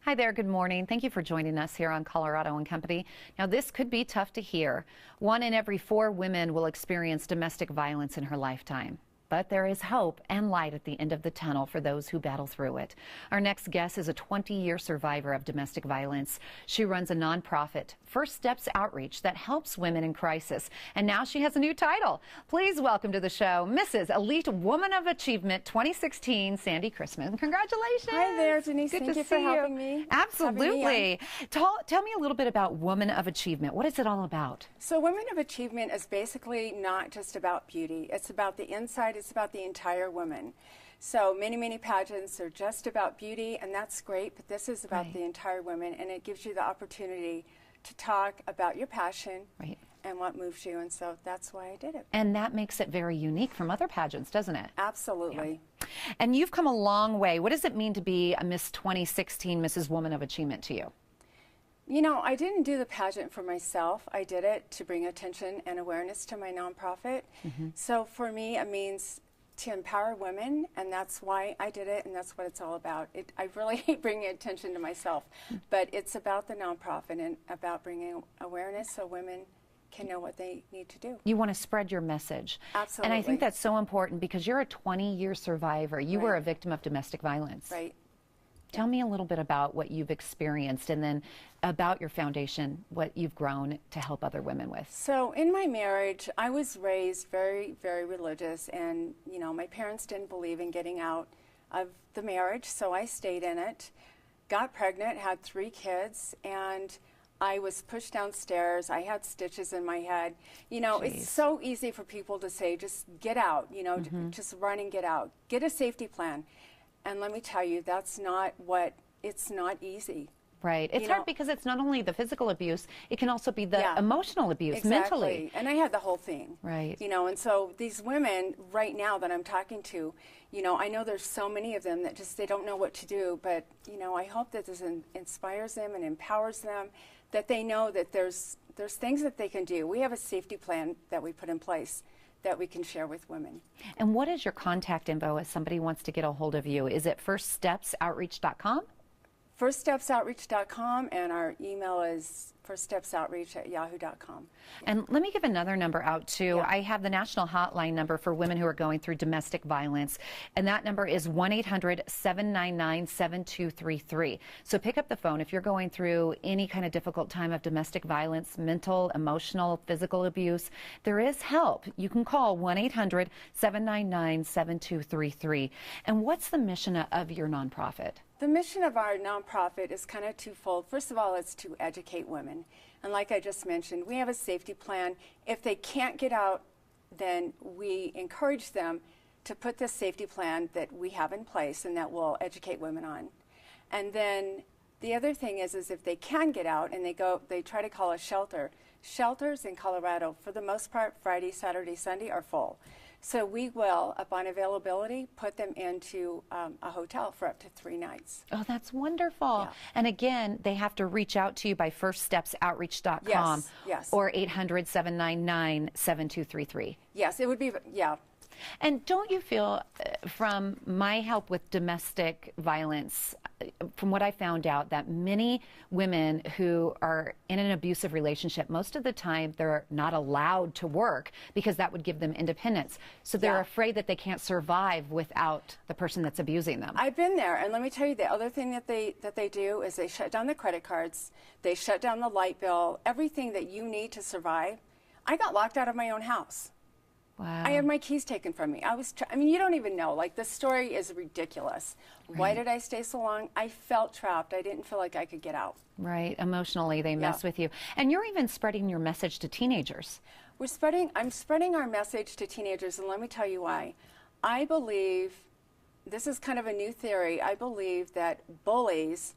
Hi there, good morning. Thank you for joining us here on Colorado and Company. Now, this could be tough to hear. 1 in every 4 women will experience domestic violence in her lifetime. But there is hope and light at the end of the tunnel for those who battle through it. Our next guest is a 20-year survivor of domestic violence. She runs a nonprofit, First Steps Outreach, that helps women in crisis. And now she has a new title. Please welcome to the show, Mrs. Elite Woman of Achievement 2016, Sandy Chrisman. Congratulations. Hi there, Denise. Good Thank to you for see helping me. Absolutely. Tell me a little bit about Woman of Achievement. What is it all about? So Women of Achievement is basically not just about beauty. It's about the inside. It's about the entire woman. So many pageants are just about beauty, and that's great, but this is about the entire woman, and it gives you the opportunity to talk about your passion and what moves you, and so that's why I did it. And that makes it very unique from other pageants, doesn't it? Absolutely. Yeah. And you've come a long way. What does it mean to be a Miss 2016 Mrs. Woman of Achievement to you? You know, I didn't do the pageant for myself. I did it to bring attention and awareness to my nonprofit. So for me, it means to empower women, and that's why I did it, and that's what it's all about. I really hate bringing attention to myself, but it's about the nonprofit and about bringing awareness so women can know what they need to do. You want to spread your message. Absolutely. And I think that's so important because you're a 20-year survivor. You were a victim of domestic violence. Right. Tell me a little bit about what you've experienced and then about your foundation, what you've grown to help other women with. So in my marriage, I was raised very religious, and you know, my parents didn't believe in getting out of the marriage, so I stayed in it, got pregnant, had 3 kids, and I was pushed downstairs. I had stitches in my head. You know, it's so easy for people to say, just get out, you know, just run and get out. Get a safety plan. And let me tell you, that's not what, it's not easy. Right. It's hard because it's not only the physical abuse, it can also be the emotional abuse, exactly. mentally. And I had the whole thing. Right. You know, and so these women right now that I'm talking to, you know, I know there's so many of them that just, they don't know what to do, but, you know, I hope that this inspires them and empowers them, that they know that there's things that they can do. We have a safety plan that we put in place that we can share with women. And what is your contact info if somebody wants to get a hold of you? Is it firststepsoutreach.com? Firststepsoutreach.com, and our email is firststepsoutreach@yahoo.com. And let me give another number out too. I have the national hotline number for women who are going through domestic violence, and that number is 1-800-799-7233. So pick up the phone if you're going through any kind of difficult time of domestic violence, mental, emotional, physical abuse. There is help. You can call 1-800-799-7233. And what's the mission of your nonprofit? The mission of our nonprofit is kind of twofold. First of all, it's to educate women. And like I just mentioned, we have a safety plan. If they can't get out, then we encourage them to put this safety plan that we have in place and that we'll educate women on. And then the other thing is if they can get out and they try to call a shelter. Shelters in Colorado, for the most part, Friday, Saturday, Sunday are full. So we will, upon availability, put them into a hotel for up to 3 nights. Oh, that's wonderful. Yeah. And again, they have to reach out to you by firststepsoutreach.com yes. or 800-799-7233. Yes, it would be, And don't you feel, from my help with domestic violence, from what I found out, that many women who are in an abusive relationship, most of the time they're not allowed to work because that would give them independence. So they're afraid that they can't survive without the person that's abusing them. I've been there, and let me tell you, the other thing that they do is they shut down the credit cards, they shut down the light bill, everything that you need to survive. I got locked out of my own house. Wow. I had my keys taken from me. I mean, you don't even know. Like, the story is ridiculous. Right. Why did I stay so long? I felt trapped. I didn't feel like I could get out. Right. Emotionally, they mess with you. And you're even spreading your message to teenagers. I'm spreading our message to teenagers, and let me tell you why. I believe, this is kind of a new theory, I believe that bullies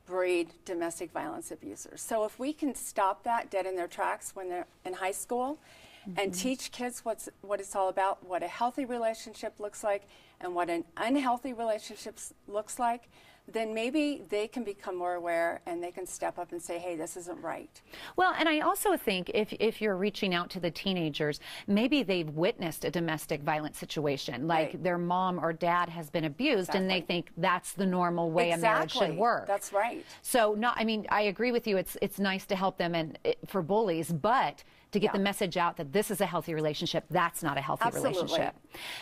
breed domestic violence abusers. So if we can stop that dead in their tracks when they're in high school, and teach kids what it's all about, what a healthy relationship looks like and what an unhealthy relationship looks like, then maybe they can become more aware and they can step up and say, hey, this isn't right. Well, and I also think if you're reaching out to the teenagers, maybe they've witnessed a domestic violence situation, like Right. their mom or dad has been abused, and they Exactly. think that's the normal way a marriage should work. That's right. So, I mean, I agree with you. It's nice to help them for bullies, but to get Yeah. the message out that this is a healthy relationship, that's not a healthy Absolutely. relationship.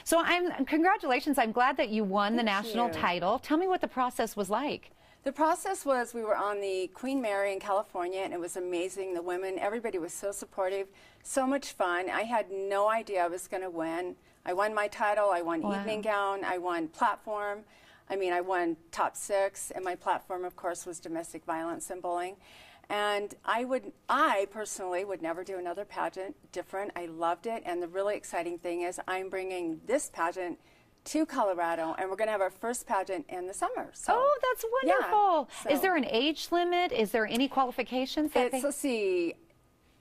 So, congratulations. I'm glad that you won the national you. title. Tell me what the process was like. The process was we were on the Queen Mary in California, and it was amazing. The women, everybody was so supportive, so much fun. I had no idea I was going to win. I won my title. I won Wow. evening gown. I won platform. I mean, I won top 6, and my platform, of course, was domestic violence and bullying. And I personally would never do another pageant different. I loved it, and the really exciting thing is I'm bringing this pageant to Colorado, and we're going to have our first pageant in the summer. So, Oh, that's wonderful. Yeah, Is there an age limit? Is there any qualifications? That let's see,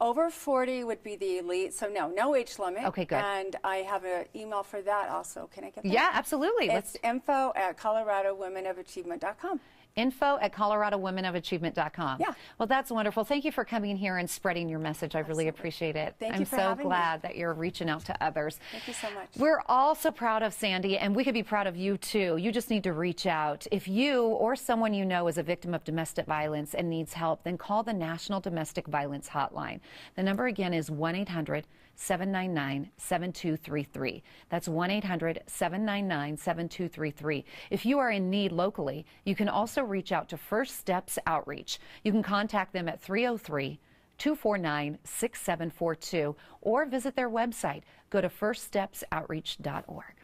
over 40 would be the elite, so no age limit. Okay, good. And I have an email for that also. Can I get that? Yeah, absolutely. It's info@coloradowomenofachievement.com. info@coloradowomenofachievement.com. Yeah. Well, that's wonderful. Thank you for coming here and spreading your message. I really appreciate it. Thank I'm you for so having me. glad that you're reaching out to others. Thank you so much. We're all so proud of Sandy, and we could be proud of you too. You just need to reach out. If you or someone you know is a victim of domestic violence and needs help, then call the National Domestic Violence Hotline. The number again is 1-800-799-7233. That's 1-800-799-7233. If you are in need locally, you can also reach out to First Steps Outreach. You can contact them at 303-249-6742 or visit their website. Go to firststepsoutreach.org.